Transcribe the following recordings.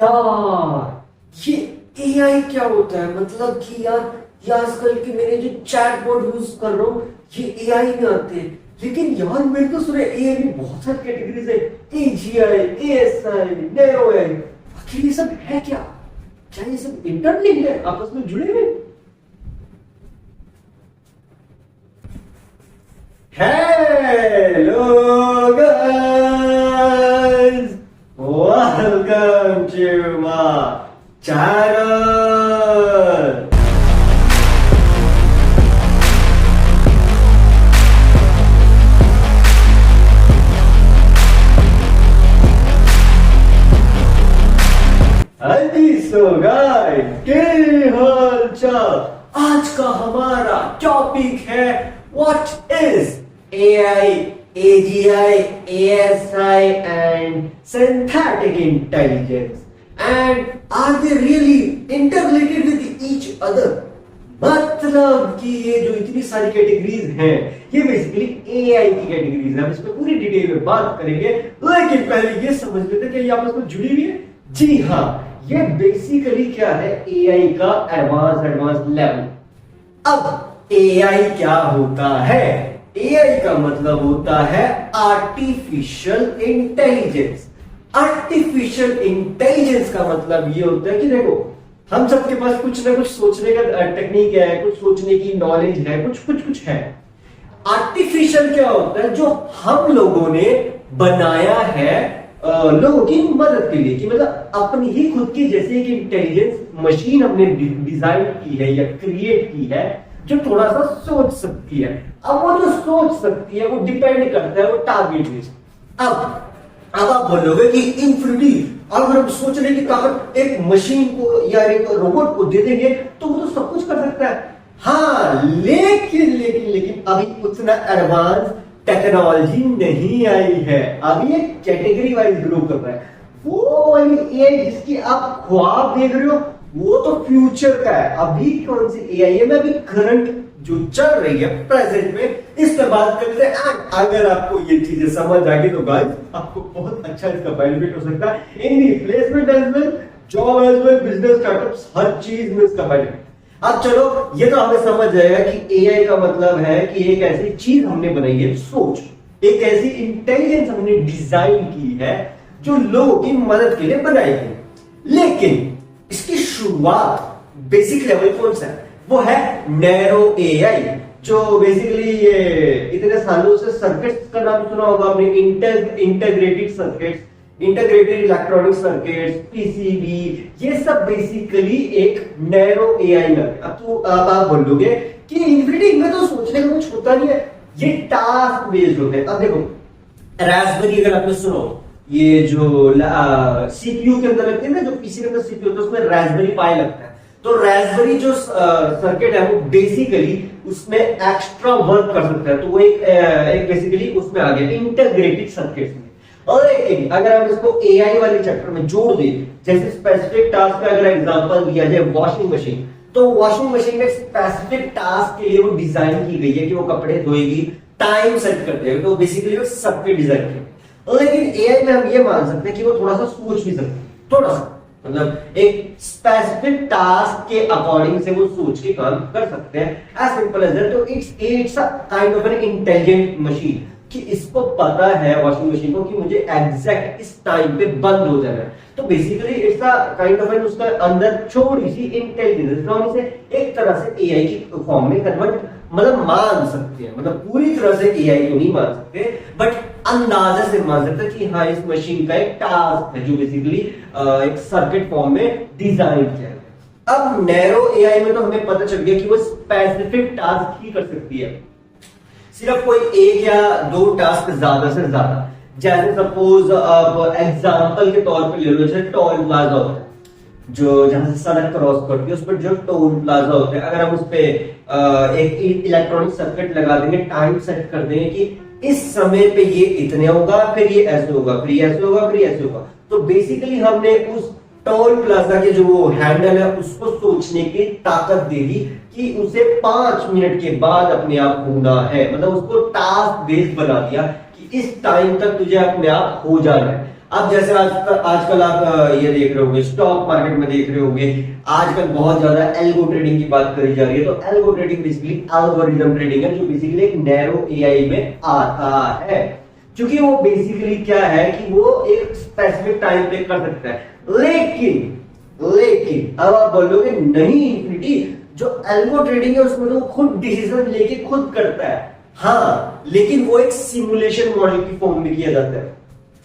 यार ये एआई क्या होता है? मतलब कि यार ये आजकल की मैंने जो चैटबॉट यूज कर रहा हूँ ये एआई में आते हैं, लेकिन यार मैंने तो सुना एआई में बहुत सारी कैटेगरीज है। एजीआई, एएसआई, नैरो एआई, आखिर ये सब है क्या? क्या ये सब इंटरलिंक्ड है, आपस में जुड़े हुए? Hello guys, welcome to my channel. हाँ जी, सो गाइस के हाल चाल? आज का हमारा टॉपिक है what is AI, AGI, ASI and synthetic intelligence, and are they really interrelated with each other? मतलब कि ये जो इतनी सारी कैटेगरीज हैं ये बेसिकली AI की कैटेगरीज है। हम इस पर पूरी डिटेल में बात करेंगे, लेकिन पहले ये समझ लेते हैं कि ये आपस में जुड़ी हुई है। जी हाँ, ये बेसिकली क्या है, AI का एडवांस लेवल। अब AI क्या होता है? एआई का मतलब होता है आर्टिफिशियल इंटेलिजेंस। आर्टिफिशियल इंटेलिजेंस का मतलब ये होता है कि देखो, हम सबके पास कुछ ना कुछ सोचने का टेक्निक है, कुछ सोचने की नॉलेज है, कुछ है। आर्टिफिशियल क्या होता है? जो हम लोगों ने बनाया है लोगों की मदद के लिए, कि मतलब अपनी ही खुद की जैसे एक इंटेलिजेंस मशीन हमने डिजाइन की है या क्रिएट की है जो थोड़ा सा सोच सकती है। अब वो जो सोच सकती है वो डिपेंड करता है वो टारगेट बेस्ड। अब आप बोलोगे कि इन्फिनिटी, अगर हम सोचने की ताकत एक मशीन को या एक रोबोट को दे देंगे तो वो तो सब कुछ कर सकता है। हाँ, लेकिन अभी उतना एडवांस टेक्नोलॉजी नहीं आई है। अभी एक कैटेगरी वाइज ग्रो कर रहा है। वो वाली एआई जिसकी आप ख्वाब देख रहे हो वो तो फ्यूचर का है। अभी कौन सी एआई है? मैं अभी करंट जो चल रही है प्रेजेंट में, इस पर बात करते हैं। अगर आपको ये चीजें समझ आ गई तो गाइस आपको बहुत अच्छा इसका बेनिफिट हो सकता है in the placement as well, job as well, business startups, हर चीज में इसका बेनिफिट। अब चलो, ये तो हमें समझ जाएगा कि एआई का मतलब है कि एक ऐसी चीज हमने बनाई है, सोच, एक ऐसी इंटेलिजेंस हमने डिजाइन की है जो लोगों की मदद के लिए बनाई गई। लेकिन इसकी शुरुआत बेसिक लेवल कौन सा है? वो है नैरो एआई, जो बेसिकली ये इतने सालों से सर्किट्स का नाम सुना होगा आपने, integrated circuits, integrated electronic circuits, PCB, ये सब बेसिकली एक नैरो एआई में। अब आप बोलोगे कि इन्फिनिटी में तो सोचने का कुछ होता नहीं है, ये टास्क बेस्ड होते हैं। अब देखो, रास्पबेरी अगर आपने सुनो, ये जो सीपीयू के अंदर लगती है ना, जो पीसी के अंदर सीपीयू होता है उसमें रास्पबेरी पाई लगता है। तो रास्पबेरी जो सर्किट है वो बेसिकली उसमें एक्स्ट्रा वर्क कर सकता है, तो वो एक बेसिकली उसमें आ गया इंटीग्रेटेड सर्किट में। और एक अगर हम इसको एआई वाले चैप्टर में जोड़ दें, जैसे स्पेसिफिक टास्क का अगर एग्जांपल दिया जाए वॉशिंग मशीन, तो वॉशिंग मशीन में स्पेसिफिक टास्क के लिए वो डिजाइन की गई है कि वो कपड़े धोएगी, टाइम सेट करते हैं, तो बेसिकली वो सबके डिजाइन की। लेकिन एआई में हम ये मान सकते हैं कि वो थोड़ा सा सोच भी सकते हैं, थोड़ा सा, मतलब एक स्पेसिफिक टास्क के अकॉर्डिंग से वो सोच के काम कर सकते हैं, एज सिंपल एज दैट। तो it's a kind of an intelligent machine, कि इसको पता है वॉशिंग मशीन को कि मुझे एग्जैक्ट इस टाइम पे बंद हो जाना है। तो basically it's a kind of an, उसका अंदर छोटी सी इंटेलिजेंस, हम इसे एक तरह से एआई की फॉर्म में कन्वर्ट मतलब मान सकते हैं। मतलब पूरी तरह से एआई को नहीं मान सकते, बट अंदाजे से मान सकते हैं कि हाँ, इस मशीन का एक टास्क है जो बेसिकली एक सर्किट फॉर्म में डिजाइन किया है। अब नैरो एआई में तो हमें पता चल गया कि वो स्पेसिफिक टास्क ही कर सकती है, सिर्फ कोई एक या दो टास्क ज्यादा से ज्यादा। जैसे सपोज आप एग्जांपल के तौर पे ले लो, जैसे टोल प्लाजा होता है, जो जहां से सड़क क्रॉस करती है उस पर जो टोल प्लाजा होते हैं, अगर हम उस पे एक इलेक्ट्रॉनिक सर्किट लगा देंगे, टाइम सेट कर देंगे कि इस समय पे ये इतने होगा, फिर ये ऐसे होगा, फिर ये ऐसे होगा, फिर ये ऐसे होगा, तो बेसिकली हमने उस टोल प्लाजा के जो वो हैंडल है उसको सोचने की ताकत दे दी कि उसे 5 मिनट के बाद अपने आप होना है। मतलब उसको टास्क बेस्ड बना दिया कि इस टाइम तक तुझे अपने आप हो जाना है। अब जैसे आजकल आप ये देख रहे होंगे, स्टॉक मार्केट में देख रहे होंगे, आजकल बहुत ज्यादा एल्गो ट्रेडिंग की बात करी जा रही है। तो algo trading basically algorithm trading है, जो बेसिकली एक नैरो एआई में आता है। क्योंकि वो बेसिकली क्या है कि वो एक स्पेसिफिक टाइम पे कर सकता है। लेकिन अब आप बोलोगे नहीं इन्फिनिटी, जो एल्गो ट्रेडिंग है उसमें तो खुद डिसीजन लेके खुद करता है। हाँ, लेकिन वो एक सिमुलेशन मॉडल की फॉर्म में किया जाता है।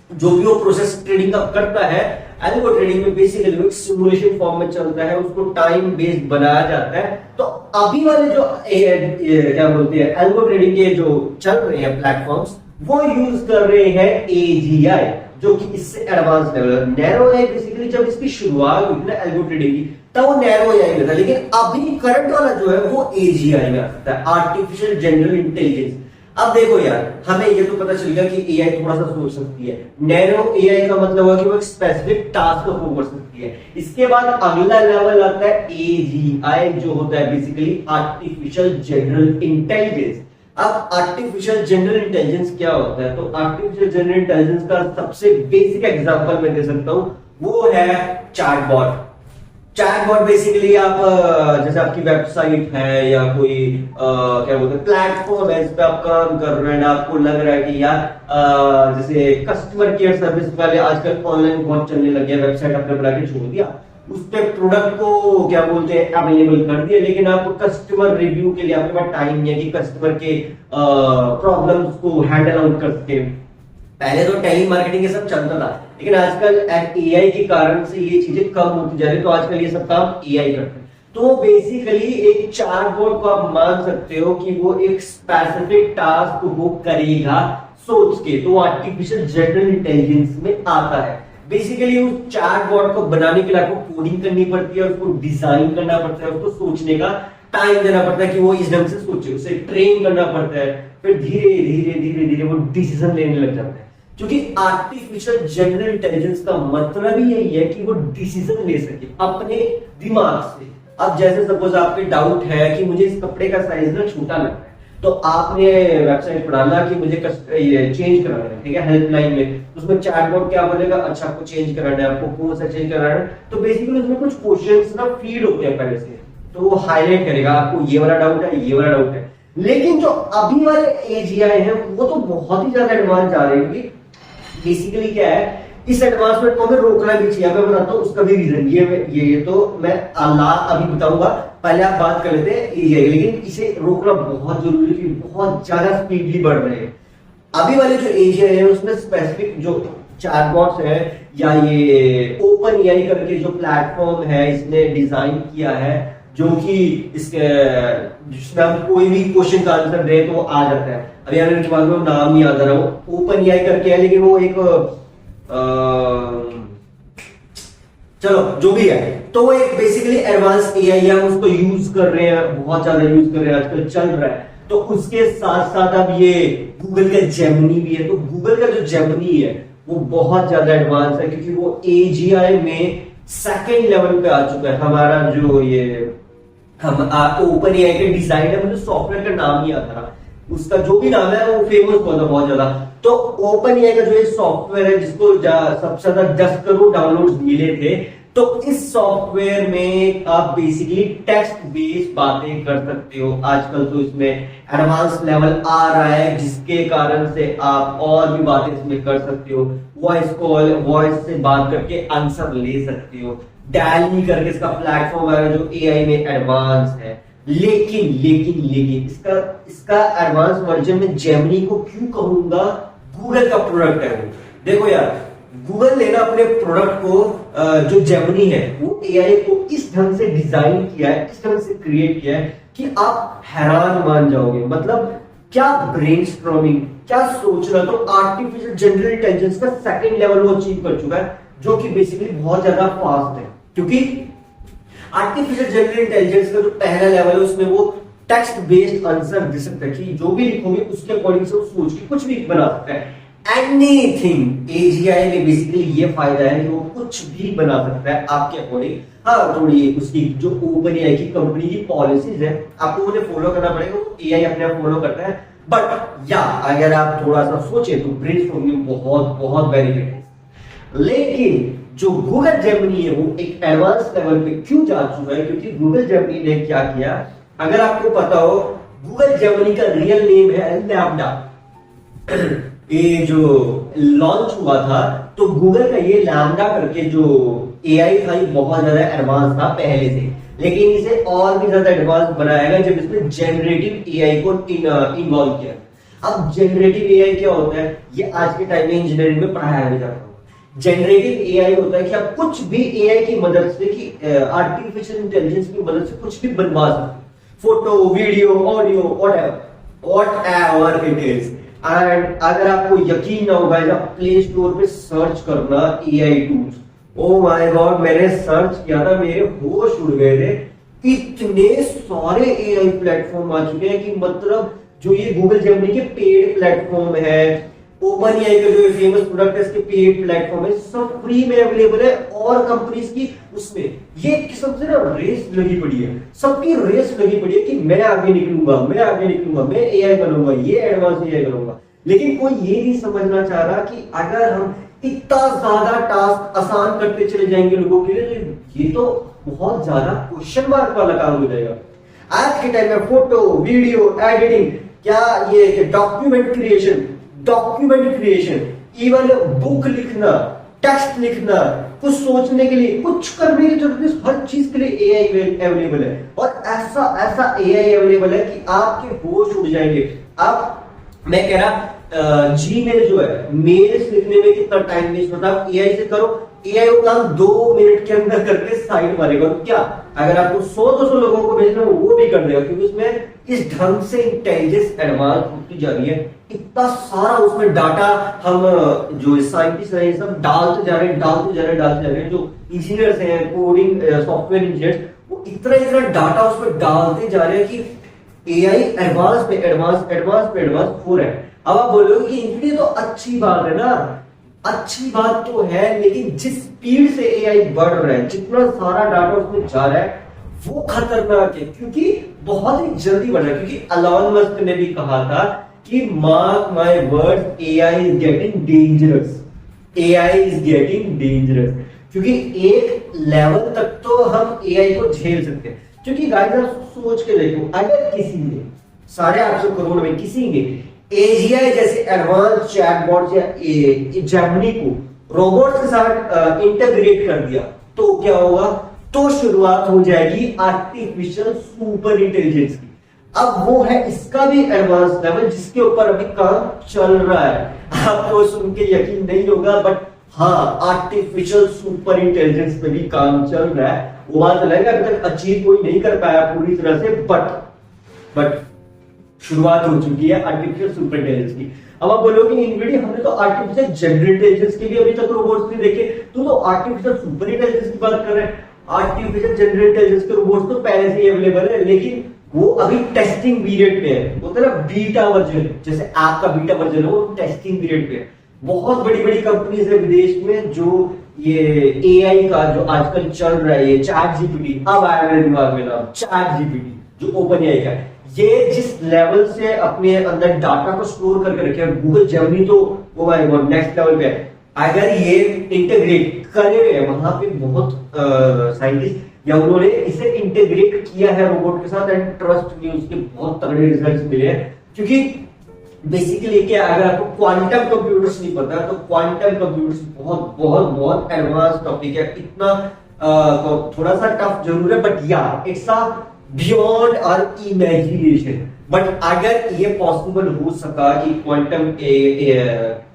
जो भी वो प्रोसेस ट्रेडिंग का करता है, एल्गो ट्रेडिंग में बेसिकली वो एक सिमुलेशन फॉर्म में चलता है, उसको टाइम बेस्ड बनाया जाता है। तो अभी वाले जो क्या बोलते हैं एल्गो ट्रेडिंग के जो चल रहे हैं प्लेटफॉर्म्स, वो यूज कर रहे हैं एजीआई, जो कि इससे एडवांस लेवल है। नैरो एआई बेसिकली जब इसकी शुरुआत हुई ना एल्गो ट्रेडिंग की, तब वो नैरो एआई में था, लेकिन अभी करंट वाला जो है वो एजीआई में आता है, आर्टिफिशियल जनरल इंटेलिजेंस। अब देखो यार, हमें ये तो पता चल गया कि एआई थोड़ा सा सोच सकती है। नैरो एआई का मतलब हुआ कि वो एक स्पेसिफिक टास्क को कर सकती है। इसके बाद अगला लेवल आता है एजीआई, जो होता है बेसिकली आर्टिफिशियल जनरल इंटेलिजेंस। अब आर्टिफिशियल जनरल इंटेलिजेंस क्या होता है? तो आर्टिफिशियल जनरल इंटेलिजेंस का सबसे बेसिक एग्जांपल मैं दे सकता हूं, वो है चैटबॉट। चैटबॉट बेसिकली आप जैसे आपकी वेबसाइट है या कोई क्या बोलते हैं प्लेटफॉर्म है, इस पे आप काम कर रहे हैं, आपको लग रहा है कि यार जैसे कस्टमर केयर सर्विस वाले आजकल ऑनलाइन बहुत चलने लगे हैं, वेबसाइट आपने बना के छोड़ दिया, उस पे प्रोडक्ट को क्या बोलते हैं अवेलेबल कर दिया, लेकिन आप कस्टमर रिव्यू के लिए आपके पास टाइम नहीं है कि कस्टमर के प्रॉब्लम्स को हैंडल आउट कर सके। पहले तो टेली मार्केटिंग ये सब चलता था, लेकिन आजकल एआई के कारण से ये चीजें कम होती जा रही, तो आजकल ये सब काम एआई करते हैं। तो बेसिकली एक चैटबॉट को आप मान सकते हो कि वो एक स्पेसिफिक टास्क वो करेगा सोच के, तो आर्टिफिशियल जनरल इंटेलिजेंस में आता है। बेसिकली उस चैटबॉट को बनाने के लिए आपको कोडिंग करनी पड़ती है, उसको डिजाइन करना पड़ता है, उसको सोचने का टाइम देना पड़ता है कि वो इस ढंग से सोचे, उसे ट्रेन करना पड़ता है, फिर धीरे धीरे धीरे धीरे वो डिसीजन लेने लग जाता है। क्योंकि आर्टिफिशियल जनरल इंटेलिजेंस का मतलब ही यही है कि वो डिसीजन ले सके अपने दिमाग से। अब जैसे सपोज आपके डाउट है कि मुझे इस कपड़े का साइज ना छोटा लगता है, तो आपने वेबसाइट पर डाला कि मुझे ये चेंज कराना है, ठीक है, हेल्पलाइन में, उसमें चैटबॉट क्या बोलेगा, अच्छा आपको चेंज कराना है, आपको कौन सा चेंज कराना है, तो बेसिकली उसमें कुछ क्वेश्चंस ना फीड होते हैं पहले से, तो वो हाईलाइट करेगा आपको ये वाला डाउट है, ये वाला डाउट है। लेकिन जो अभी वाले एजीआई है वो तो बहुत ही ज्यादा एडवांस जा रहे हैं। बेसिकली क्या है, इस एडवांसमेंट को हमें रोकना भी चाहिए। मैं बताता हूँ उसका भी रीजन, ये तो मैं अभी बताऊंगा, पहले आप बात कर लेते हैं एजीआई, लेकिन इसे रोकना बहुत जरूरी है, बहुत ज्यादा स्पीडली बढ़ रहे हैं। अभी वाले जो एजीआई है उसमें स्पेसिफिक जो चैटबॉट्स है या ये ओपन एआई करके जो प्लेटफॉर्म है इसने डिजाइन किया है, जो कि इसके जिसमें हम कोई भी क्वेश्चन का आंसर दे तो वो आ जाता है। अभी मेरे दिमाग में नाम नहीं आता रहा, वो ओपन एआई करके है, लेकिन वो एक चलो जो भी है, तो वो एक बेसिकली एडवांस एआई है, उसको यूज कर रहे हैं, बहुत ज्यादा यूज कर रहे हैं, आजकल चल रहा है। तो उसके साथ साथ अब ये गूगल का जेमिनी भी है। तो गूगल का जो जेमिनी है वो बहुत ज्यादा एडवांस है, क्योंकि वो एजीआई में सेकेंड लेवल पे आ चुका है। हमारा जो ये हम ओपन एआई के डिजाइन है, मुझे सॉफ्टवेयर का नाम नहीं आता रहा, उसका जो भी नाम है वो फेमस बहुत ज्यादा। तो ओपन एआई का जो ये सॉफ्टवेयर है, जिसको सबसे ज्यादा 10 करोड़ डाउनलोड्स मिले थे, तो इस सॉफ्टवेयर में आप बेसिकली टेक्स्ट बेस्ड बातें कर सकते हो। आजकल तो इसमें एडवांस लेवल आ रहा है, जिसके कारण से आप और भी बातें इसमें कर सकते हो। वॉइस कॉल, वॉइस से बात करके आंसर ले सकते हो। डैली करके इसका प्लेटफॉर्म है जो एआई में एडवांस है। लेकिन इसका एडवांस वर्जन में जेमिनी को क्यों कहूंगा, गूगल का प्रोडक्ट है वो। देखो यार, गूगल ने ना अपने प्रोडक्ट को जो जेमिनी है वो एआई को इस ढंग से डिजाइन किया है, इस ढंग से क्रिएट किया है कि आप हैरान मान जाओगे। मतलब क्या ब्रेनस्टॉर्मिंग, क्या सोचना। तो आर्टिफिशियल जनरल इंटेलिजेंस का सेकंड लेवल वो अचीव कर चुका है, जो कि बेसिकली बहुत ज्यादा फास्ट है। क्योंकि आर्टिफिशियल जनरल इंटेलिजेंस का जो पहला लेवल है उसमें वो टेक्स्ट बेस्ड आंसर दे सकता है, कि जो भी लिखोगे उसके अकॉर्डिंग से वो सोच के कुछ भी बना सकता है। एनीथिंग। एजीआई में बेसिकली ये फायदा है कि वो कुछ भी बना सकता है आपके अकॉर्डिंग। हाँ, थोड़ी उसकी जो ओपन एआई की कंपनी की पॉलिसीज है आपको उन्हें फॉलो करना पड़ेगा, एआई अपने आप फॉलो करता है। बट या अगर आप थोड़ा सा सोचे तो ब्रेनस्टॉर्मिंग बहुत बेनिफिट है। लेकिन जो गूगल जेमिनी है वो एक एडवांस लेवल पे क्यों जा चुका है, क्योंकि गूगल जेमिनी ने क्या किया, अगर आपको पता हो गूगल जेमिनी का रियल नेम है लैम्डा। ये जो लॉन्च हुआ था तो गूगल का ये लैम्डा करके जो एआई था ये बहुत ज्यादा एडवांस था पहले से, लेकिन इसे और भी ज्यादा एडवांस बनाया गया जब इसमें जनरेटिव एआई को इन्वॉल्व किया। अब जनरेटिव एआई क्या होता है, ये आज के टाइम में इंजीनियरिंग में पढ़ाया भी जाता है। जनरेटिव एआई होता है कि आप कुछ भी एआई की मदद से, कि आर्टिफिशियल इंटेलिजेंस की मदद से कुछ भी बनवा सकते, photo, video, audio, whatever it is. And अगर आपको यकीन ना होगा, जब प्ले स्टोर पे सर्च करना AI tools, oh my God, मैंने सर्च किया था, मेरे होश उड़ गए थे। इतने सारे एआई प्लेटफॉर्म आ चुके हैं कि मतलब जो ये गूगल जेमिनी के पेड प्लेटफॉर्म है, ओपन एआई का जो फेमस प्रोडक्ट है इसके पेड प्लेटफॉर्म है, सब फ्री में अवेलेबल है। और कंपनीज की उसमें ये किस्म से ना रेस लगी पड़ी है, सबकी रेस लगी पड़ी है कि मैं आगे निकलूंगा, मैं आगे निकलूंगा, मैं एआई बनूंगा, ये एडवांस एआई बनूंगा। लेकिन कोई ये नहीं समझना चाह रहा कि अगर हम इतना ज्यादा टास्क आसान करते चले जाएंगे लोगों के लिए, ये तो बहुत ज्यादा क्वेश्चन मार्क वाला काम हो जाएगा। आज के टाइम में फोटो, वीडियो एडिटिंग, क्या ये डॉक्यूमेंट क्रिएशन, इवन बुक लिखना, टेक्स्ट लिखना, कुछ सोचने के लिए, कुछ करने की जरूरत नहीं, हर चीज के लिए एआई अवेलेबल है। और ऐसा एआई अवेलेबल है कि आपके होश उड़ जाएंगे। आप, मैं कह रहा जीमेल जो है, मेल्स लिखने में कितना टाइम वेस्ट होता है, एआई से करो, एआई वो काम 2 मिनट के अंदर करके साइड मारेगा। और क्या अगर आपको 100-200 लोगों को भेजना हो वो भी कर देगा, क्योंकि उसमें इस ढंग से इंटेलिजेंस एडवांस होती जा रही है। इतना सारा उसमें डाटा हम जो साइंटिस्ट है सब डालते जा रहे हैं, जो इंजीनियर्स हैं, कोडिंग सॉफ्टवेयर इंजीनियर्स, वो इतना डाटा उसमें डालते जा रहे हैं कि एआई एडवांस पे एडवांस हो रहा है। अब आप बोलोगे कि इनफिनिटी तो अच्छी बात है ना, अच्छी बात तो है, लेकिन जिस स्पीड से एआई बढ़ रहा है, जितना सारा डाटा उसमें जा रहा है, वो खतरनाक है, क्योंकि बहुत ही जल्दी बढ़ रहा है। क्योंकि एलन मस्क ने भी कहा था कि mark my words, AI is getting dangerous. क्योंकि एक लेवल तक तो हम एआई को झेल सकते हैं। क्योंकि गाइस आप सोच के देखो, अगर किसी ने 850 करोड़ में किसी ने एजीआई जैसे एडवांस चैटबॉट या जेमिनी को रोबोट के साथ इंटीग्रेट कर दिया तो क्या होगा, तो शुरुआत हो जाएगी आर्टिफिशियल सुपर इंटेलिजेंस की। अब वो है इसका भी एडवांस लेवल जिसके ऊपर अभी काम चल रहा है। आपको सुन के यकीन नहीं होगा, बट हाँ, आर्टिफिशियल सुपर इंटेलिजेंस पे भी काम चल रहा है। वो बात अलग है, अभी तक अचीव कोई नहीं कर पाया पूरी तरह से, बट शुरुआत हो चुकी है आर्टिफिशियल सुपर इंटेलिजेंस की। अब आप बोलोगे इनविडिया हमने तो आर्टिफिशियल जनरल इंटेलिजेंस के भी अभी तक रोबोट्स नहीं देखे, तो आर्टिफिशियल सुपर इंटेलिजेंस की बात कर रहे हैं। आर्टिफिशियल जनरल इंटेलिजेंस के रोबोट्स तो पहले से ही अवेलेबल है, लेकिन वो अभी टेस्टिंग पीरियड पे है। वो ना बीटा वर्जन, जैसे आपका बीटा वर्जन है, वो टेस्टिंग पीरियड पे है। बहुत बड़ी बड़ी कंपनीज है विदेश में जो ये एआई का जो आजकल चल रहा है, ये चैट जीपीटी, अब आया मेरे दिमाग में नाम, चैट जीपीटी जो ओपन एआई का, ये जिस लेवल से अपने अंदर डाटा को स्टोर करके रखे हैं, गूगल जेमिनी तो वो भाई बहुत नेक्स्ट लेवल पे है। अगर ये इंटीग्रेट करे हुए वहां पे बहुत साइंटिस्ट या उन्होंने इसे इंटीग्रेट किया है रोबोट के साथ, एंड ट्रस्ट में उसके बहुत तगड़े रिजल्ट्स मिले हैं। क्योंकि बेसिकली क्या, अगर आपको क्वांटम कंप्यूटर्स नहीं पता तो क्वांटम कंप्यूटर्स बहुत बहुत बहुत एडवांस टॉपिक है। इतना थोड़ा सा टफ जरूर है, but yeah it's a beyond our imagination. But अगर ये पॉसिबल हो सका कि क्वांटम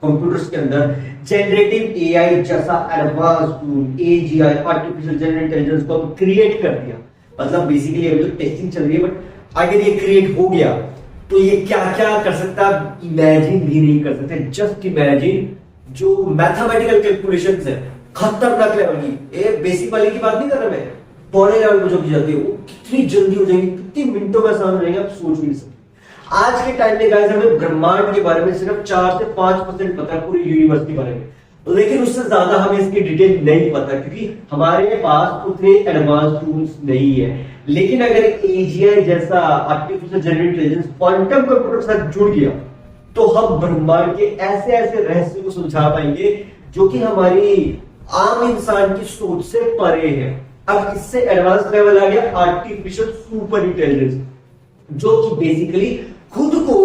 कंप्यूटर्स के अंदर जनरेटिव एआई जैसा advance tool, AGI artificial general intelligence को क्रिएट कर दिया, मतलब बेसिकली अभी तो टेस्टिंग चल रही है, बट अगर ये क्रिएट हो गया तो ये क्या क्या कर सकता है इमेजिन भी नहीं कर सकते। जस्ट इमेजिन जो मैथमेटिकल कैलकुलेशंस है खतरनाक लेवल की, ये बेसिक वाले की बात नहीं कर रहा मैं, बड़े लेवल पे जो की जाती है वो कितनी जल्दी हो जाएगी, कितनी मिनटों में आसान हो जाएंगे, आप सोच भी नहीं सकते। आज के टाइम में गाइस हमें ब्रह्मांड के बारे में सिर्फ 4 से 5% पता है, पूरी यूनिवर्स के बारे में, लेकिन उससे ज्यादा हमें इसकी डिटेल नहीं पता क्योंकि हमारे पास उतने एडवांस टूल्स नहीं है। लेकिन अगर एजीआई जैसा artificial general intelligence quantum computer के साथ जुड़ गया तो हम ब्रह्मांड के ऐसे ऐसे रहस्य को सुलझा पाएंगे जो कि हमारी आम इंसान की सोच से परे है। अब इससे एडवांस लेवल आ गया आर्टिफिशियल सुपर इंटेलिजेंस, जो कि बेसिकली खुद को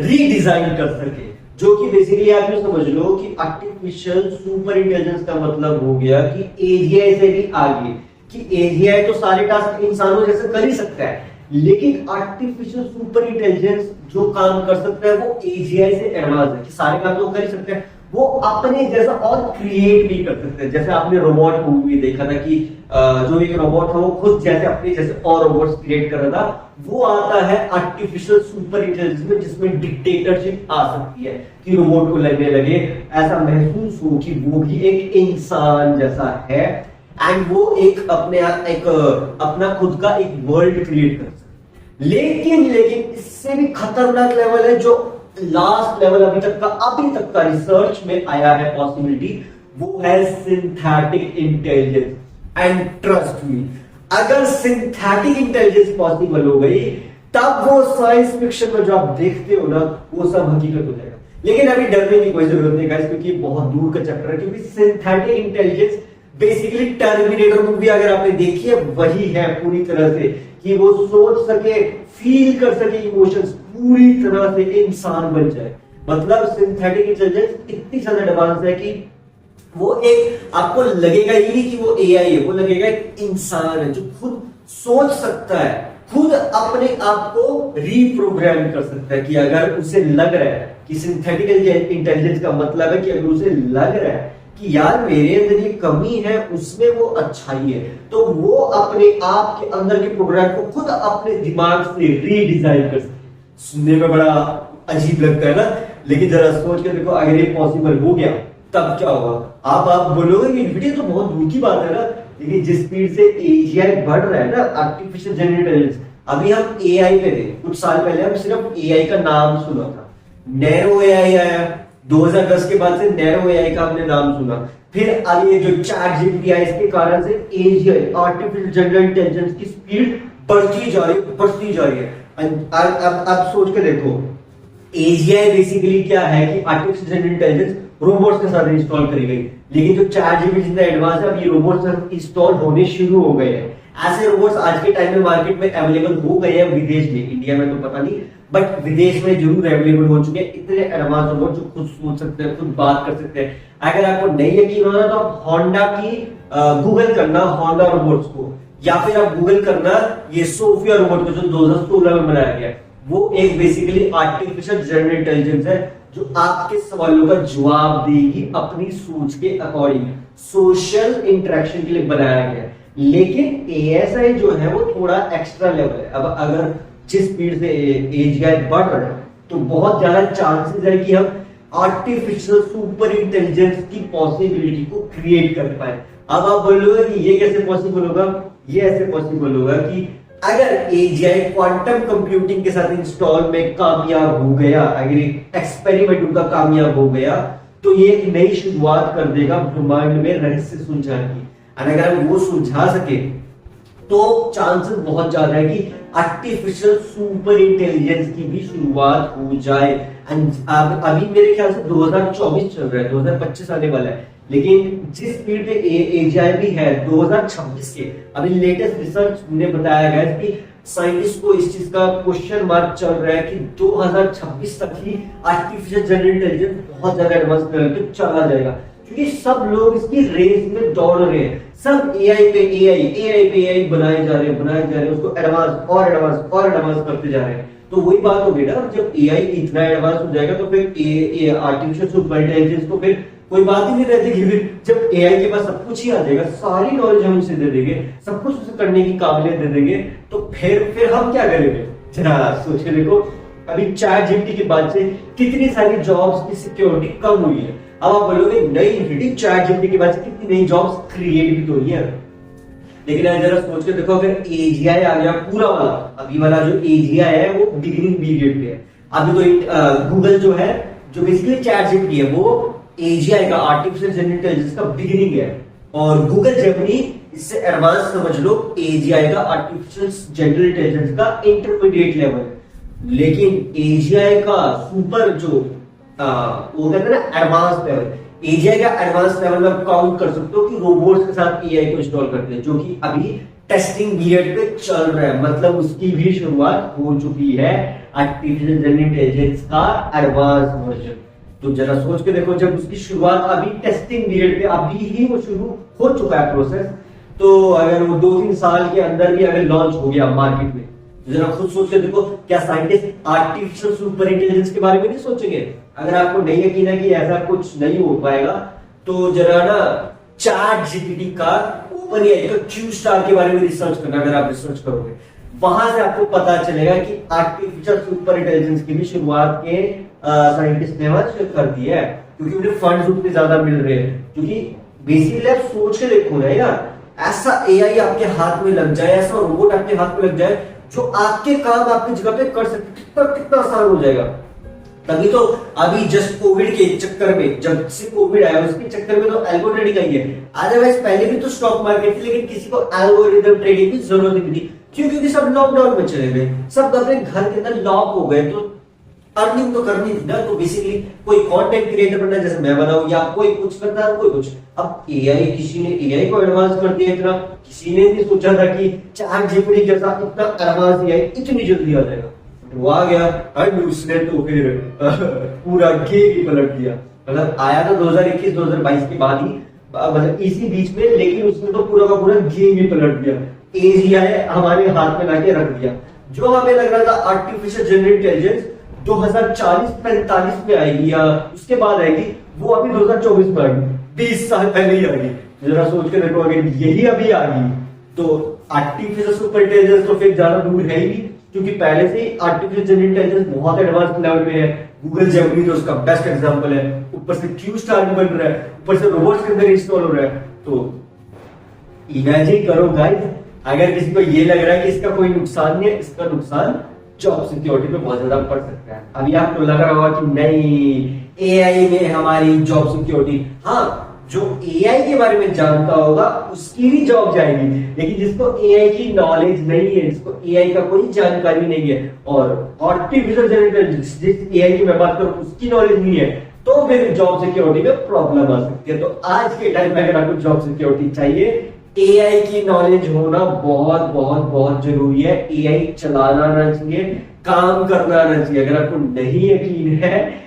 रीडिजाइन कर सके। जो कि बेसिकली आप ये समझ लो कि आर्टिफिशियल सुपर इंटेलिजेंस का मतलब हो गया कि एजीआई से भी आगे, कि एजीआई तो सारे टास्क इंसानों जैसे कर ही सकता है, लेकिन आर्टिफिशियल सुपर इंटेलिजेंस जो काम कर सकता है वो एजीआई से एडवांस है, कि सारे काम तो कर ही सकते हैं, वो अपने जैसा और क्रिएट भी कर सकते हैं। जैसे आपने रोबोट मूवी देखा था कि जो एक रोबोट था वो खुद जैसे अपने जैसे और रोबोट्स क्रिएट कर रहा था, वो आता है आर्टिफिशियल सुपर इंटेलिजेंस में, जिसमें डिक्टेटरशिप आ सकती है कि रोबोट को लगने लगे ऐसा महसूस हो कि वो भी एक इंसान जैसा है, एंड वो एक अपना खुद का एक वर्ल्ड क्रिएट कर सकते। लेकिन इससे भी खतरनाक लेवल है, जो लास्ट लेवल अभी तक का रिसर्च में आया है पॉसिबिलिटी, वो है synthetic intelligence. And trust me, अगर सिंथेटिक इंटेलिजेंस पॉसिबल हो गई, तब वो साइंस फिक्शन में जो आप देखते हो ना, वो सब हकीकत हो जाएगा। लेकिन अभी डरने की कोई जरूरत नहीं गाइस, क्योंकि बहुत दूर का चैप्टर है। क्योंकि synthetic intelligence basically terminator movie अगर आपने देखी है, वही है पूरी तरह से, कि वो सोच सके, फील कर सके इमोशंस, पूरी तरह से इंसान बन जाए। मतलब सिंथेटिक इंटेलिजेंस इतनी ज्यादा एडवांस है कि वो एक आपको लगेगा ही नहीं कि वो एआई है, वो लगेगा एक इंसान है जो खुद सोच सकता है, खुद अपने आप को रीप्रोग्राम कर सकता है। कि अगर उसे लग रहा है कि सिंथेटिक इंटेलिजेंस का मतलब है कि अगर उसे लग रहा है कि यार मेरे अंदर ये कमी है, उसमें वो अच्छाई है, तो वो अपने आप के अंदर के प्रोग्राम को खुद अपने दिमाग से रीडिजाइन कर सकते। सुनने में बड़ा अजीब लगता है ना, लेकिन जरा सोच के देखो, अगर ये पॉसिबल हो गया तब क्या होगा। आप बोलोगे कि वीडियो तो बहुत दूर की बात है ना, लेकिन जिस स्पीड से एजीआई बढ़ रहा है ना, आर्टिफिशियल जनरल इंटेलिजेंस, अभी हम एआई पे थे कुछ साल पहले, हम सिर्फ एआई का नाम सुना था, नैरो एआई आया 2010 के बाद से, नैरो एआई का हमने नाम सुना। फिर अब ये जो चैट जीपीटी है, इसके कारण से एजीआई आर्टिफिशियल जनरल इंटेलिजेंस की स्पीड बढ़ती जा रही है। अब सोच के देखो, एजीआई बेसिकली क्या है कि आर्टिफिशियल जनरल इंटेलिजेंस रोबोट्स के साथ इंस्टॉल करी गई, लेकिन जो चैट जीपीटी जितना एडवांस है, अब ये रोबोट्स इंस्टॉल होने शुरू हो गए हैं। ऐसे रोबोट्स आज के टाइम में मार्केट में अवेलेबल हो गए हैं, विदेश में, इंडिया में तो पता नहीं, बट विदेश में जरूर अवेलेबल हो चुके हैं इतने एडवांस रोबोट जो खुद सोच सकते हैं, खुद बात कर सकते हैं। अगर आपको नहीं यकीन हो रहा तो आप होंडा की गूगल करना, होंडा रोबोट्स को, या फिर आप गूगल करना ये सोफिया रोबोट को, जो 2016 में बनाया गया। वो एक बेसिकली आर्टिफिशियल जनरल इंटेलिजेंस है जो आपके सवालों का जवाब देगी अपनी सोच के अकॉर्डिंग, सोशल इंटरेक्शन के लिए बनाया गया। लेकिन एएसआई जो है वो थोड़ा एक्स्ट्रा लेवल है। अब अगर जिस स्पीड से एजीआई बढ़ रहा है, तो बहुत ज्यादा चांसेस है कि हम आर्टिफिशियल सुपर इंटेलिजेंस की पॉसिबिलिटी को क्रिएट कर पाए। अब आप बोलोगे कि ये कैसे पॉसिबल होगा? ये ऐसे पॉसिबल होगा कि अगर एजीआई क्वांटम कंप्यूटिंग के साथ इंस्टॉल में कामयाब हो गया, अगर एक्सपेरिमेंट उनका कामयाब हो गया, तो ये एक नई शुरुआत कर देगा ब्रह्मांड में रहस्य सुलझाने की। और अगर हम वो सुलझा सके, तो चांसेस बहुत ज्यादा है कि आर्टिफिशियल सुपर इंटेलिजेंस की भी शुरुआत हो जाए। अभी मेरे ख्याल से 2024 चल रहा है, 2025 आने वाला है, लेकिन जिस स्पीड पे एजीआई भी है 2026 के, अभी लेटेस्ट रिसर्च ने बताया गया कि साइंटिस्ट को इस चीज का क्वेश्चन मार्क चल रहा है कि 2026 तक ही आर्टिफिशियल जनरल इंटेलिजेंस बहुत ज्यादा एडवांस लेवल पे चला जाएगा, क्योंकि सब लोग इसकी रेस में दौड़ रहे हैं। सब एआई पे एआई बनाए जा रहे हैं, उसको एडवांस करते जा रहे हैं। तो वही बात होगी ना, जब एआई इतना एडवांस हो जाएगा तो फिर आर्टिफिशियल सुपर इंटेलिजेंस को फिर कोई बात ही नहीं रहती। फिर जब एआई के पास सब कुछ ही आ जाएगा, सारी नॉलेज हम उसे दे देंगे, सब कुछ उसे करने की काबिलियत दे देंगे, तो फिर हम क्या करेंगे? जरा सोच के देखो, अभी चैट जीपीटी के बाद से कितनी सारी जॉब्स की सिक्योरिटी कम हुई है। अब आप बोलोगे नहीं, चैट जीपीटी के बाद से कितनी नई जॉब्स क्रिएट भी तो हुई है। लेकिन जरा सोच के देखो, अगर एजीआई आ गया पूरा वाला, अभी वाला जो एजीआई है वो बिगिनिंग पीरियड पे है। अभी तो गूगल जो है, जो बेसिकली चैट जीपीटी है, वो एजीआई का आर्टिफिशियल जनरल इंटेलिजेंस का बिगिनिंग है, और गूगल जेमिनी इससे एडवांस समझ लो एजीआई का आर्टिफिशियल जनरल इंटेलिजेंस का इंटरमीडिएट लेवल है। लेकिन एजीआई का सुपर जो वो कहते हैं ना एडवांस लेवल, एजीआई का एडवांस लेवल में काउंट कर सकते हो कि रोबोट्स के साथ एआई को इंस्टॉल करते हैं, जो कि अभी टेस्टिंग पीरियड पे चल रहा है, मतलब उसकी भी शुरुआत हो चुकी है आर्टिफिशियल जनरल इंटेलिजेंस का एडवांस वर्जन। तो जरा सोच के देखो, जब उसकी शुरुआत अभी टेस्टिंग पीरियड पे अभी ही वो शुरू हो चुका है प्रोसेस, तो अगर वो 2-3 साल के अंदर भी अगर लॉन्च हो गया मार्केट में, तो जरा खुद सोच के देखो, क्या साइंटिस्ट आर्टिफिशियल सुपर इंटेलिजेंस के बारे में नहीं सोचेंगे? अगर आपको नहीं यकीन है कि ऐसा कुछ नहीं हो पाएगा, तो जरा ना चैट जीपीटी का ओपन एआई का क्यू स्टार के बारे में रिसर्च करना। अगर आप रिसर्च करोगे, वहां से आपको पता चलेगा कि आर्टिफिशियल सुपर इंटेलिजेंस की भी शुरुआत के साइंटिस्ट ने वहां कर दी है, क्योंकि उन्हें फंड्स उतने ज्यादा मिल रहे हैं। क्योंकि बेसिकली आप सोच के देखो ना यार, ऐसा एआई आपके हाथ में लग जाए, ऐसा रोबोट आपके हाथ में लग जाए जो आपके काम आपकी जगह पे कर सके, कितना कितना आसान हो जाएगा। तभी तो अभी जस्ट कोविड के चक्कर में, जब से कोविड आया उसके चक्कर में तो एल्गो ट्रेडिंग आई है। अदरवाइज पहले भी तो स्टॉक मार्केट थी, लेकिन किसी को एल्गोरिथम ट्रेडिंग की जरूरत नहीं थी। क्यों? क्योंकि सब लॉकडाउन में चले गए, सब अपने घर के अंदर लॉक हो गए, तो अर्निंग तो करनी थी ना। तो बेसिकली कोई कंटेंट क्रिएटर बनना, जैसे मैं बनाऊं, या कोई कुछ करता है, कोई कुछ। अब एआई, किसी ने एआई को एडवांस कर दिया इतना, किसी ने नहीं सोचा था कि चैट जीपीटी जैसा इतना एडवांस एआई इतनी जल्दी आ जाएगा। वो आ गया और उसने तो फिर पूरा गेम ही पलट दिया। मतलब आया था 2021-2022 के बाद ही, मतलब इसी बीच में, लेकिन उसने तो पूरा का पूरा गेम ही पलट दिया। एआई हमारे हाथ में लाके रख दिया। जो हमें लग रहा था आर्टिफिशियल जनरल इंटेलिजेंस 2040-45 में आएगी या उसके बाद आएगी, वो अभी 2024 में आएगी, 20 साल पहले ही आएगी। जरा सोच के देखो, अगर यही अभी आ गई तो आर्टिफिशियल सुपर इंटेलिजेंस तो फिर ज्यादा दूर है ही नहीं, क्योंकि पहले से ही आर्टिफिशियल जनरल इंटेलिजेंस बहुत एडवांस लेवल पे है। गूगल जेमिनी तो उसका बेस्ट एग्जांपल है, ऊपर से क्यू स्टार भी बन रहा है, ऊपर से रोबोट्स के अंदर इंस्टॉल हो रहा है। तो इमेजिन करो गाइस, अगर किसी को ये लग रहा है कि इसका कोई नुकसान नहीं है, इसका नुकसान जॉब सिक्योरिटी पे बहुत ज्यादा पड़ सकता है। अभी आपको लग रहा होगा कि नहीं, एआई में हमारी जॉब सिक्योरिटी, हाँ, जो एआई के बारे में जानता होगा उसकी भी जॉब जाएगी, लेकिन जिसको एआई की नॉलेज नहीं है, जिसको एआई का कोई जानकारी नहीं है, और आर्टिफिशियल जनरल इंटेलिजेंस जिस एआई की मैं बात करूं उसकी नॉलेज नहीं है, तो फिर जॉब सिक्योरिटी में प्रॉब्लम आ सकती है। तो आज के टाइम में अगर आपको जॉब सिक्योरिटी चाहिए, एआई की नॉलेज होना बहुत बहुत बहुत जरूरी है। एआई चलाना आना चाहिए, काम करना आना चाहिए। अगर आपको नहीं यकीन है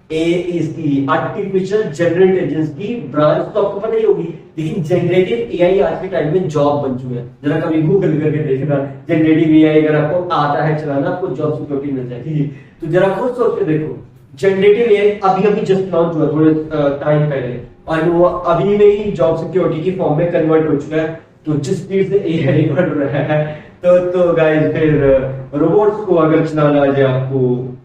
इसकी आर्टिफिशियल जनरल इंटेलिजेंस की ब्रांच तो आपको पता ही होगी, लेकिन जनरेटिव एआई आज के टाइम में जॉब बन चुके हैं। जरा कभी गूगल करके देखना, जनरेटिव एआई अगर आपको आता है चलाना, आपको जॉब सिक्योरिटी मिल जाएगी। तो जरा खुद सोच के देखो, जनरेटिव एआई अभी अभी जस्ट लॉन्च हुआ थोड़े टाइम पहले, और वो अभी में ही जॉब सिक्योरिटी की फॉर्म में कन्वर्ट हो चुका है। तो जिस स्पीड से एआई बढ़ रहा है, तो गाइस फिर रोबोट्स को अगर चलाना आ जाए, आपको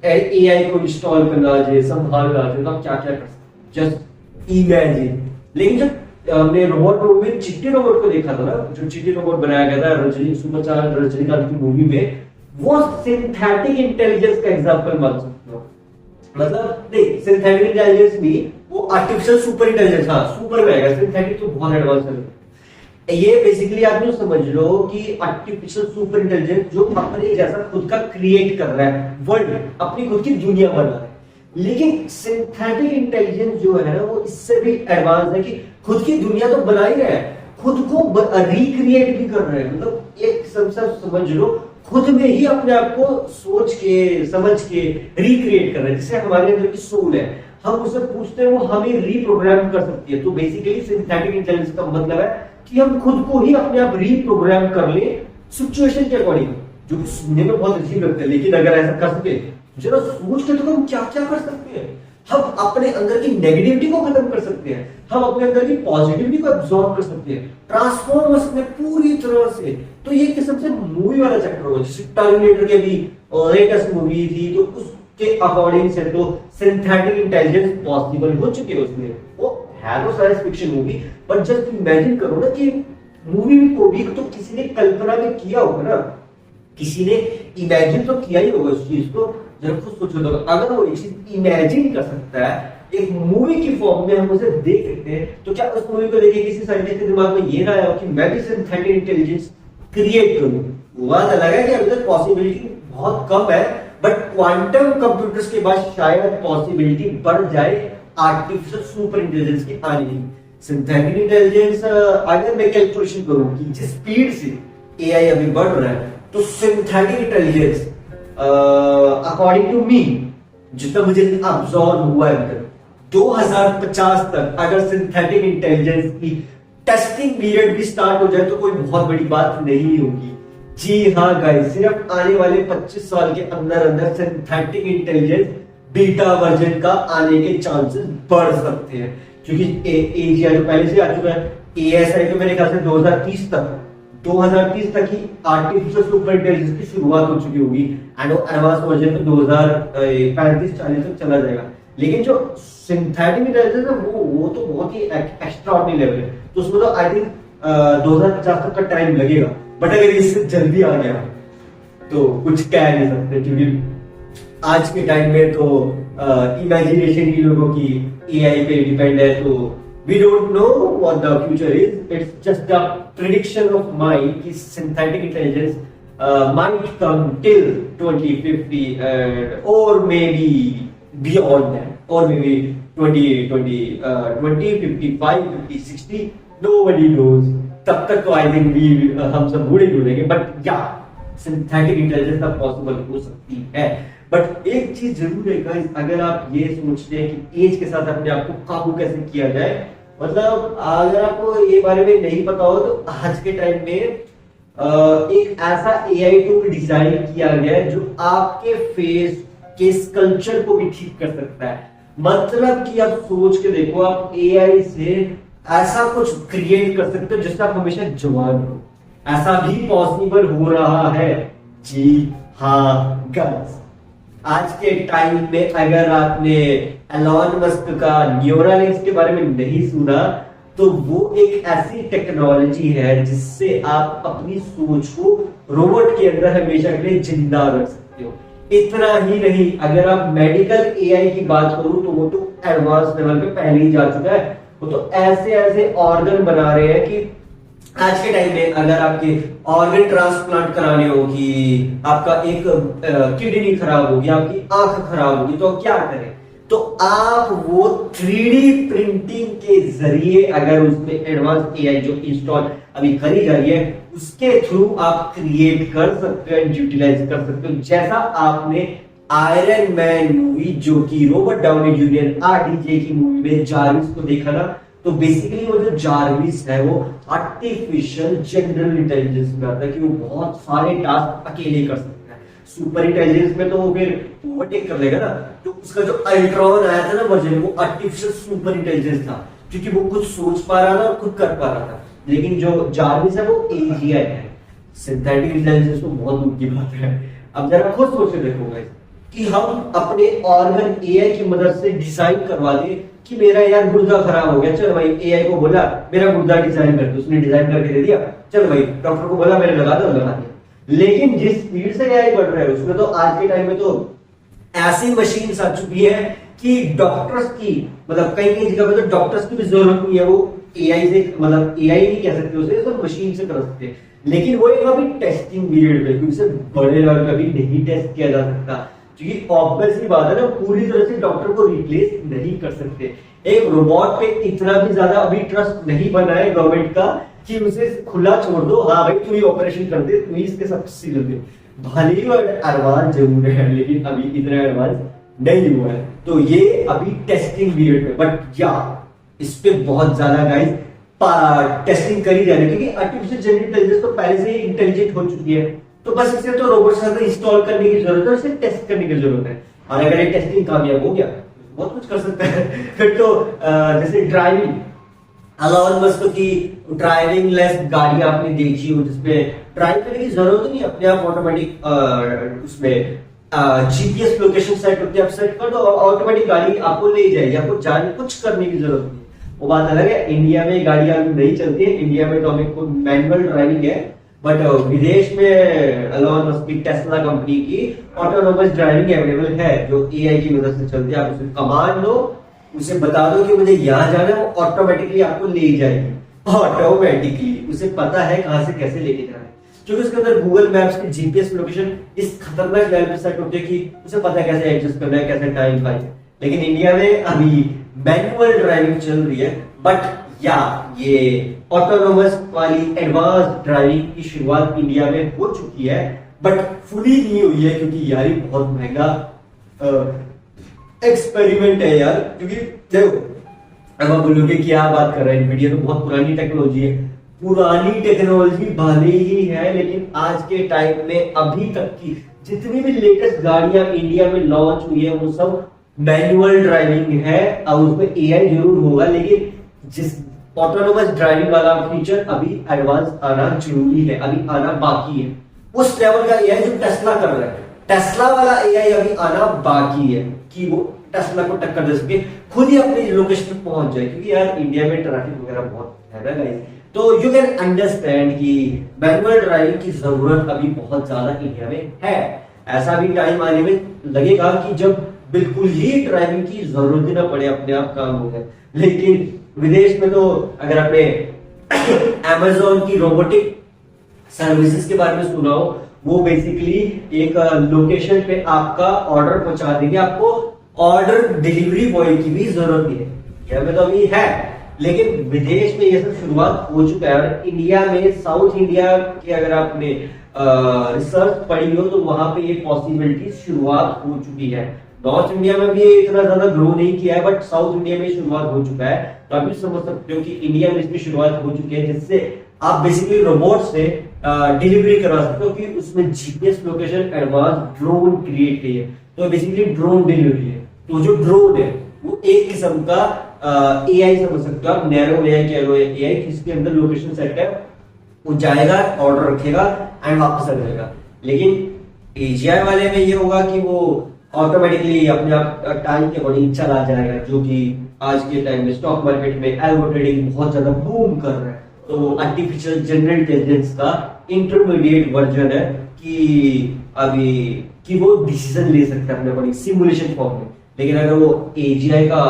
एआई को इंस्टॉल करना आ जाए, संभालना आ जाए, तो आप क्या क्या कर सकते, जस्ट इमेजिन। लेकिन जब हमने रोबोट मूवी में चिट्टी रोबोट को देखा था ना, जो चिट्टी रोबोट बनाया गया था रजनी सुपरस्टार रजनीकांत की मूवी में, वो सिंथेटिक इंटेलिजेंस का एग्जांपल मान सकते हो। मतलब नहीं, सिंथेटिक इंटेलिजेंस भी, वो आर्टिफिशियल सुपर इंटेलिजेंस, हाँ सुपर में आएगा, सिंथेटिक तो बहुत एडवांस है। ये बेसिकली आप यूं समझ लो कि आर्टिफिशियल सुपर इंटेलिजेंस जो अपने जैसा खुद का क्रिएट कर रहा है, वर्ल्ड, अपनी खुद की दुनिया बना रहा है। लेकिन सिंथेटिक इंटेलिजेंस जो है ना, वो इससे भी एडवांस है कि खुद की दुनिया तो बना ही रहा है, खुद को रिक्रिएट भी कर रहा है। मतलब एक समझ लो, खुद में ही अपने आप को सोच के समझ के रिक्रिएट कर रहे हैं। जैसे हमारे अंदर की सोल है, हम उसे पूछते हैं, वो हमें रिप्रोग्राम कर सकती है। तो बेसिकली सिंथेटिक इंटेलिजेंस का मतलब है कि हम खुद को ही अपने आप रिप्रोग्राम कर ले सिचुएशन के अकॉर्डिंग, जो सुनने में बहुत अजीब लगता है, लेकिन अगर ऐसा कर सके, जरा सोच के तो हम क्या क्या कर सकते हैं। हम अपने अंदर की नेगेटिविटी को खत्म कर सकते हैं, हम अपने अंदर की पॉजिटिविटी को एब्जॉर्ब कर सकते हैं, ट्रांसफॉर्म कर सकते हैं पूरी तरह से। तो ये किस्म से मूवी वाला चैप्टर होगा, जैसे टर्मिनेटर के भी लेटेस्ट मूवी थी, तो उसके अकॉर्डिंग से तो सिंथेटिक इंटेलिजेंस पॉसिबल हो चुकी है उसमें। वो है तो साइंस फिक्शन मूवी, पर जस्ट इमेजिन करो ना कि मूवी को भी तो किसी ने कल्पना में किया होगा ना, किसी ने इमेजिन तो किया ही होगा उस चीज को। जरा खुद सोचो, तो अगर वो एक चीज इमेजिन कर सकता है एक मूवी की फॉर्म में, हम उसे देख सकते हैं, तो क्या उस मूवी को देखे किसी साइंटिस्ट के दिमाग में ये ना आया कि मैं भी सिंथेटिक इंटेलिजेंस क्रिएट करूं? वो बात अलग है कि अभी तक पॉसिबिलिटी बहुत कम है, बट क्वांटम कंप्यूटर्स के बाद शायद पॉसिबिलिटी बढ़ जाए आर्टिफिशियल सुपर इंटेलिजेंस की आने की। सिंथेटिक इंटेलिजेंस अगर मैं कैलकुलेशन करूं कि जिस स्पीड से एआई अभी बढ़ रहा है, तो synthetic intelligence according to me, जितना मुझे ऑब्जर्व हुआ है, 2050 तक अगर सिंथेटिक इंटेलिजेंस की टेस्टिंग पीरियड भी स्टार्ट हो जाए तो कोई बहुत बड़ी बात नहीं होगी। जी हाँ गाइस, सिर्फ आने वाले 25 साल के अंदर अंदर सिंथेटिक इंटेलिजेंस बीटा वर्जन का आने के चांसेस बढ़ सकते हैं, क्योंकि एजीआई तो पहले से आ चुका है। एएसआई तो मेरे ख्याल से 2030 तक ही आर्टिफिशियल सुपर इंटेलिजेंस की शुरुआत हो चुकी होगी, एंड एडवांस वर्जन तो 2035-40 तक चला जाएगा। लेकिन जो सिंथेटिक इंटेलिजेंस है वो तो बहुत ही एक्स्ट्राऑर्डिनरी लेवल है, तो उसमें तो आई थिंक 2050 तक का टाइम लगेगा। बट अगर इससे जल्दी आ गया तो कुछ कह नहीं सकते, क्योंकि आज के टाइम में तो इमेजिनेशन ही लोगों की एआई पे डिपेंड है। तो we don't know what the future is, it's just a prediction of mind कि synthetic intelligence might come till 2050 or maybe beyond that, or maybe 2055, 50, 60, nobody knows। तब तक तो आई थिंक हम सब बूढ़े जुड़ेंगे, बट या सिंथेटिक इंटेलिजेंस तब पॉसिबल हो सकती है। बट एक चीज जरूर है गाइस, अगर आप ये सोचते हैं कि एज के साथ अपने आप को काबू कैसे किया जाए, मतलब अगर आपको ये बारे में नहीं पता हो तो आज के टाइम में एक ऐसा एआई टूल डिजाइन किया गया है जो आपके फेस के स्कल्पचर को भी ठीक कर सकता है। मतलब कि आप सोच के देखो, आप एआई से ऐसा कुछ क्रिएट कर सकते हो जिससे आप हमेशा जवान हो। ऐसा भी पॉसिबल हो रहा है। जी हाँ गाइस, आज के टाइम में अगर आपने एलॉन मस्क का न्यूरालिंक्स के बारे में नहीं सुना, तो वो एक ऐसी टेक्नोलॉजी है जिससे आप अपनी सोच को रोबोट के अंदर हमेशा के लिए जिंदा रख सकते हो। इतना ही नहीं, अगर आप मेडिकल एआई की बात करूं तो वो तो एडवांस लेवल पे पहले ही जा चुका है। वो तो ऐसे ऐसे ऑर्गन बना रहे हैं कि आज के टाइम में अगर आपके ऑर्गन ट्रांसप्लांट कराने होगी, आपका एक किडनी खराब होगी, आपकी आंख खराब होगी, तो क्या करें? तो आप वो 3D प्रिंटिंग के जरिए अगर उसमें एडवांस एआई जो इंस्टॉल अभी करी जा रही है उसके थ्रू आप क्रिएट कर सकते हो, यूटिलाइज कर सकते हो। जैसा आपने आयरन मैन मूवी, जो कि रॉबर्ट डाउनी जूनियर आरडीजे की मूवी में जारविस को देखा ना, तो बेसिकली वो जो जारविस है वो आर्टिफिशियल जनरल इंटेलिजेंस में आता है कि वो बहुत सारे टास्क अकेले कर सकता है। सुपर इंटेलिजेंस में तो वो फिर ओवरटेक कर लेगा ना। तो उसका जो अल्ट्रॉन आया था ना वर्जन, वो आर्टिफिशियल सुपर इंटेलिजेंस था, क्योंकि वो खुद सोच पा रहा था और खुद कर पा रहा था। लेकिन जो जारविस है वो एजीआई है, सिंथेटिक इंटेलिजेंस तो बहुत दूर की बात है। अब जरा खुद सोच के देखो गाइस कि हम अपने ऑर्गन एआई की मदद से डिजाइन करवा दे कि मेरा यार गुर्दा खराब हो गया, चलो भाई एआई को बोला मेरा गुर्दा डिजाइन कर दो, उसने डिजाइन करके दे दिया, चलो भाई डॉक्टर को बोला मैंने लगा दिया। लेकिन जिस स्पीड से एआई बढ़ रहा है उसमें तो आज के टाइम में तो ऐसी मशीन्स आ चुकी है कि डॉक्टर्स की, मतलब कई कई जगह पे तो डॉक्टर्स की भी जरूरत नहीं है, वो एआई से, मतलब एआई नहीं कह सकते उसे, तो मशीन से कर सकते हैं। लेकिन वो एक अभी टेस्टिंग पीरियड पे, क्योंकि उसे बड़े लेवल पे अभी नहीं टेस्ट किया जा सकता, क्योंकि ऑब्वियसली बात है ना, पूरी तरह से डॉक्टर को रिप्लेस नहीं कर सकते। एक रोबोट पे इतना भी ज्यादा अभी ट्रस्ट नहीं बना है गवर्नमेंट का कि उसे खुला छोड़ दो, हाँ भाई तू ही ऑपरेशन कर दे, तू ही इसके सब सील दे। भले ही एडवांस जरूर है, लेकिन अभी इतना एडवांस नहीं हुआ है। तो ये अभी टेस्टिंग पीरियड पे, बट या इस पे बहुत ज्यादा गाइस टेस्टिंग करी जा रही है, क्योंकि आर्टिफिशियल जनरल इंटेलिजेंस तो पहले से ही इंटेलिजेंट हो चुकी है। तो बस इसे तो रोबोट के साथ इंस्टॉल करने की जरूरत है, इसे टेस्ट करने की जरूरत है। और अगर ये टेस्टिंग कामयाब हो गया तो बहुत कुछ कर सकता है। फिर तो जैसे ड्राइविंग, एलॉन मस्क की ड्राइविंग लेस गाड़ी आपने देखी हो, जिसपे ड्राइव करने की जरूरत नहीं, अपने आप ऑटोमेटिक उसमें जीपीएस लोकेशन सेट होती है, आप सेट कर दो ऑटोमेटिक गाड़ी आपको ले जाएगी, आपको जाने कुछ करने की जरूरत नहीं। वो बात अलग है, इंडिया में गाड़ियां नहीं चलती है, इंडिया में तो हमें मैनुअल ड्राइविंग है, बट विदेश में एलॉन मस्क की टेस्ला कंपनी की ऑटोनोमस ड्राइविंग अवेलेबल है, जो एआई की मदद से चलती है। आप उसे कमांड दो, उसे बता दो कि मुझे यहाँ जाना है, वो ऑटोमेटिकली आपको ले जाएगी। ऑटोमेटिकली उसे पता है कहां से कैसे लेके जाना है, क्योंकि उसके अंदर गूगल मैप्स की जीपीएस लोकेशन इस खतरनाक लेवल पे सेट होती है कि उसे पता है कैसे एडजस्ट करना है, कैसे टाइम का है। लेकिन इंडिया में अभी मैनुअल ड्राइविंग चल रही है, बट या ये ऑटोनोमस वाली एडवांस ड्राइविंग की शुरुआत इंडिया में हो चुकी है, बट फुली नहीं हुई है, क्योंकि यार ये बहुत महंगा एक्सपेरिमेंट है यार। क्योंकि देखो, अब आप बोलोगे क्या बात कर रहे हैं, वीडियो तो बहुत पुरानी टेक्नोलॉजी है। पुरानी टेक्नोलॉजी भले ही है, लेकिन आज के टाइम में अभी तक की जितनी भी लेटेस्ट गाड़ियां इंडिया में लॉन्च हुई है वो सब मैनुअल ड्राइविंग है। अब उसमें एआई जरूर होगा, लेकिन जिस ऑटोनोमस ड्राइविंग वाला फीचर अभी एडवांस आना जरूरी है, अभी आना बाकी है। उस लेवल का एआई जो टेस्ला कर रहा है, टेस्ला वाला एआई अभी आना बाकी है कि वो टेस्ला को टक्कर दे सके, खुद ही अपनी लोकेशन पे पहुंच जाए। क्योंकि यार इंडिया में ट्रैफिक वगैरह बहुत है ना गाइस, तो यू कैन अंडरस्टैंड कि मैनुअल ड्राइविंग की जरूरत अभी बहुत ज्यादा इंडिया में है। ऐसा भी टाइम आने में लगेगा कि जब बिल्कुल ही ड्राइविंग की जरूरत ही ना पड़े, अपने आप काम हो जाए। लेकिन विदेश में तो अगर आपने अमेज़न की रोबोटिक सर्विसेज के बारे में सुना हो, वो बेसिकली एक लोकेशन पे आपका ऑर्डर पहुंचा देंगे, आपको ऑर्डर डिलीवरी बॉय की भी जरूरत नहीं है। इंडिया में तो अभी है, लेकिन विदेश में ये सब शुरुआत हो चुका है। और इंडिया में, साउथ इंडिया की अगर आपने रिसर्च पढ़ी हो तो वहां पे ये पॉसिबिलिटी शुरुआत हो चुकी है। नॉर्थ इंडिया में भी इतना ज्यादा ग्रो नहीं किया है, बट साउथ इंडिया में शुरुआत हो चुका है। तो आप भी समझ सकते हो कि इंडिया में इसकी शुरुआत हो चुकी है, जिससे आप बेसिकली रोबोट से डिलीवरी करा सकते हो कि उसमें GPS location advance drone create की है। तो बेसिकली ड्रोन डिलीवरी है। तो जो ड्रोन है वो एक किस्म का एआई समझ सकते हो आप, नैरो एआई कह लो, एआई जिसके अंदर लोकेशन सेट है, वो जाएगा, ऑर्डर रखेगा एंड वापस आ जाएगा। लेकिन एजीआई वाले में ये होगा कि वो ऑटोमेटिकली अपने आप टाइम के अकॉर्डिंग चला जाएगा, जो कि आज के टाइम में स्टॉक मार्केट में एल्गो ट्रेडिंग बहुत ज्यादा बूम कर रहा है। तो आर्टिफिशियल जनरल इंटेलिजेंस का इंटरमीडिएट वर्जन है कि अभी कि वो डिसीजन ले सकता है अपने अकॉर्डिंग सिमुलेशन फॉर्म में। लेकिन अगर वो एजीआई का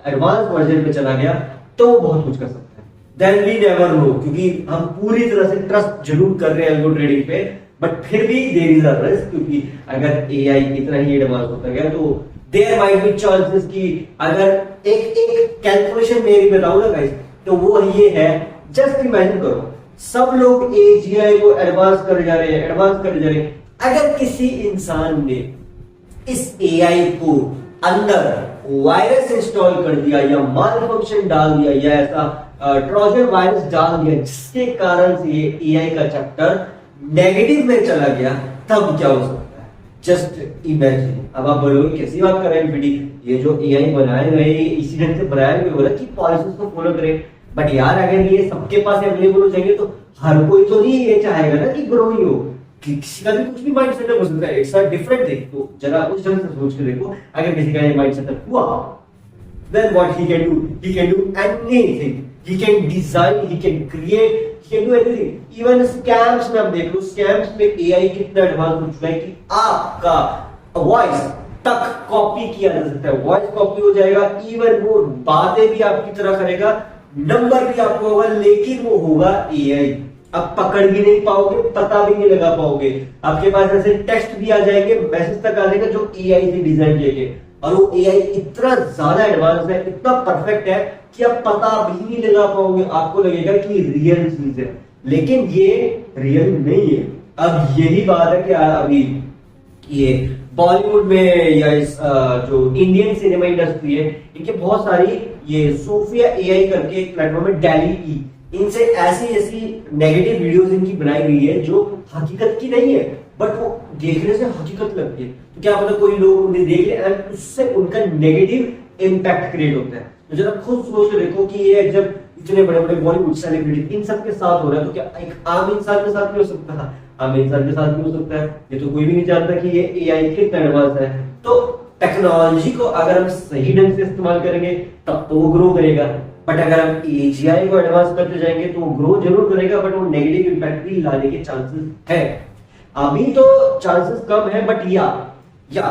एडवांस वर्जन पे चला गया तो वो बहुत कुछ कर सकता है। देन वी नेवर नो, क्योंकि हम पूरी तरह से ट्रस्ट जरूर कर रहे हैं एल्गो ट्रेडिंग पे, बट फिर भी देयर इज अ रिस्क। क्योंकि अगर एआई इतना ही एडवांस होता गया तो देयर माइट बी चांसेस कि अगर एक कैलकुलेशन मेरी बताऊं ना गाइस, तो वो ये है, जस्ट इमेजिन करो सब लोग एजीआई को एडवांस कर जा रहे हैं, एडवांस कर जा रहे हैं। अगर किसी इंसान ने इस एआई को अंदर वायरस इंस्टॉल कर दिया या माल फंक्शन डाल दिया या ऐसा ट्रोजन वायरस डाल दिया जिसके कारण से ये एआई का चैप्टर नेगेटिव में चला गया, तब क्या हो सकता है? Just imagine. अब आप बोलोगे कैसी बात कर रहे हैं बेटी, ये जो एआई बनाए गए इसी ढंग से बनाया गया बोला कि पॉलिसीज को फॉलो करें। बट यार अगर ये सबके पास अवेलेबल हो जाएंगे तो हर कोई तो नहीं ये चाहेगा ना कि ग्रो ही हो, किसी का भी कुछ भी माइंड सेटअप हो सकता है। It's a different thing. तो जरा उस ढंग से सोच के देखो, अगर किसी का ये माइंड सेटअप हुआ, then what he can do? He can do anything. He can design, he can create, he can do anything. Even scams में आप देख लो, scams में AI कितना एडवांस हो चुका है कि आपका वॉइस तक कॉपी किया जा सकता है। वॉइस कॉपी हो जाएगा, इवन वो बातें भी आपकी तरह करेगा, नंबर भी आपको होगा, लेकिन वो होगा AI। अब पकड़ भी नहीं पाओगे, पता भी नहीं लगा पाओगे। आपके पास ऐसे टेक्स्ट भी आ जाएंगे, मैसेज तक आ जाएगा जो AI से डिजाइन किए गए। और वो एआई इतना ज्यादा एडवांस है, इतना परफेक्ट है कि आप पता भी नहीं लगा पाओगे, आपको लगेगा कि रियल चीज है, लेकिन ये रियल नहीं है। अब यही बात है कि अभी ये बॉलीवुड में या इस जो इंडियन सिनेमा इंडस्ट्री है, इनके बहुत सारी ये सोफिया एआई करके एक प्लेटफॉर्म है, डैली ई, इनसे ऐसी नेगेटिव वीडियोस इनकी बनाई गई है जो हकीकत की नहीं है, बट वो देखने से हकीकत लगती है। तो क्या पता कोई लोग उन्हें देख ले एंड उससे उनका नेगेटिव इम्पैक्ट क्रिएट होता है। तो जरा खुद सोच के देखो कि ये जब इतने बड़े बड़े बॉलीवुड सेलिब्रिटी इन सब के साथ हो रहा है, तो क्या एक आम इंसान के साथ भी हो सकता है? आम इंसान के साथ भी हो सकता है। ये तो कोई भी नहीं जानता कि ये एआई कितना एडवांस है। तो टेक्नोलॉजी को अगर हम सही ढंग से इस्तेमाल करेंगे तब तो वो ग्रो करेगा, बट अगर हम एजीआई को एडवांस करते जाएंगे तो वो ग्रो जरूर करेगा, बट वो नेगेटिव इम्पैक्ट भी लाने के चांसेस है। अभी तो चांसेस कम है, बट या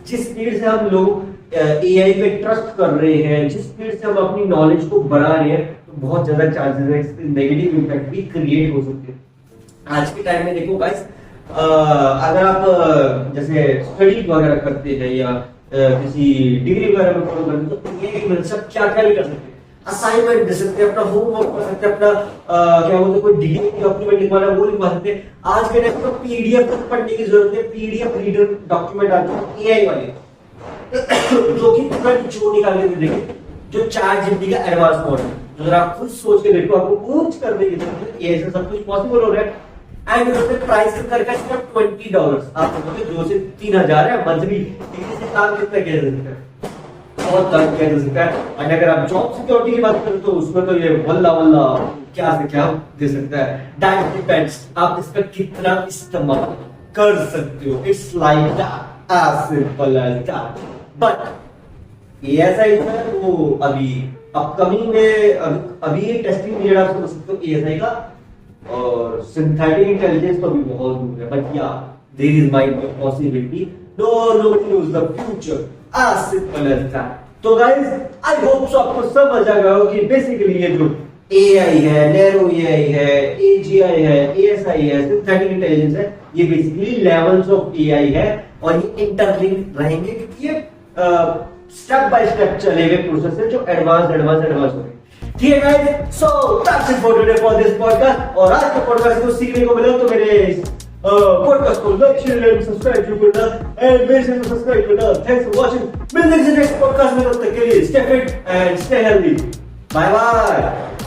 जिस स्पीड से हम लोग एआई पे ट्रस्ट कर रहे हैं, जिस स्पीड से हम अपनी नॉलेज को बढ़ा रहे हैं, तो बहुत ज्यादा चांसेस है इसके नेगेटिव इम्पैक्ट भी क्रिएट हो सकते हैं। आज के टाइम में देखो गाइस, अगर आप जैसे स्टडी वगैरह करते हैं या किसी डिग्री वगैरह में फॉलो करते हैं तो एआई की मदद से आप क्या क्या भी कर सकते हैं। असाइनमेंट दे सकते हैं, अपना होमवर्क कर सकते हैं, अपना क्या बोलते हैं कोई डिग्री डॉक्यूमेंट लिखवाना वो लिखवा सकते हैं। आज के टाइम में पीडीएफ तक पढ़ने की जरूरत है, पीडीएफ रीडर डॉक्यूमेंट आते हैं एआई वाले जो कि पूरा निचोड़ निकाल के देंगे, जो चैट जीपीटी का एडवांस मॉडल है। तो जरा आप खुद सोच के देखो, आपको कुछ करने की जरूरत है, एआई से सब कुछ पॉसिबल हो रहा है। एंड उसके प्राइस करके सिर्फ $20, आप समझते 2 से 3,000 है मंथली। इससे काम कितना किया जा सकता है, बहुत काम किया जा सकता है। और अगर आप जॉब सिक्योरिटी की बात करें तो उसमें तो ये वल्ला वल्ला क्या से क्या दे सकता है। दैट डिपेंड्स आप इसका कितना इस्तेमाल कर सकते हो। It's like that, as simple as that. But ये ऐसा ही है वो अभी अपकमिंग में अभी टेस्टिंग पीरियड आप समझ सकते हो एएसआई का, और सिंथेटिक इंटेलिजेंस तो अभी बहुत दूर है। But yeah there is might be possibility, nobody knows the future, as simple as that। तो गाइस आई होप सो आपको समझ आ गया हो कि बेसिकली ये जो एआई है, नैरो एआई है, एजीआई है, एएसआई है, सिंथेटिक इंटेलिजेंस है, ये बेसिकली लेवल्स ऑफ एआई है और ये इंटरलिंक रहेंगे क्योंकि ये स्टेप बाय स्टेप चले हुए प्रोसेस है जो एडवांस हो रहे हैं। ठीक है guys, so that's it for today for this podcast. और आज के पॉडकास्ट को सीखने को मिला तो मेरे पॉडकास्ट को लाइक शेयर एंड सब्सक्राइब जरूर करना एंड मेरे चैनल को सब्सक्राइब करना। Thanks for watching. मिलते हैं नेक्स्ट पॉडकास्ट में, तब तक के लिए stay fit and stay healthy. Bye bye.